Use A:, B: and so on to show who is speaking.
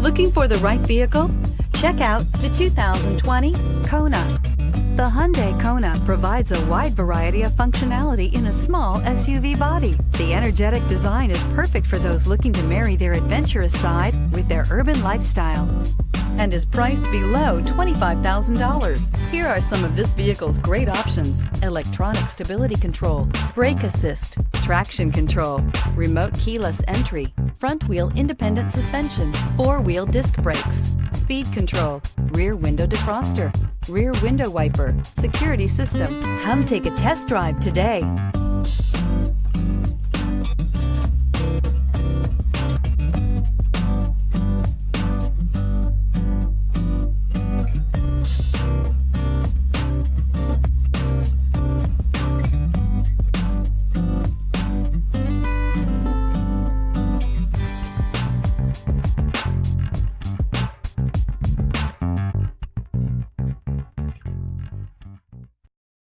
A: Looking for the right vehicle? Check out the 2020 Kona. The Hyundai Kona provides a wide variety of functionality in a small SUV body. The energetic design is perfect for those looking to marry their adventurous side with their urban lifestyle and is priced below $25,000. Here are some of this vehicle's great options: electronic stability control, brake assist, traction control, remote keyless entry, front wheel independent suspension, four-wheel disc brakes, speed control, rear window defroster, rear window wiper, security system. Come take a test drive today.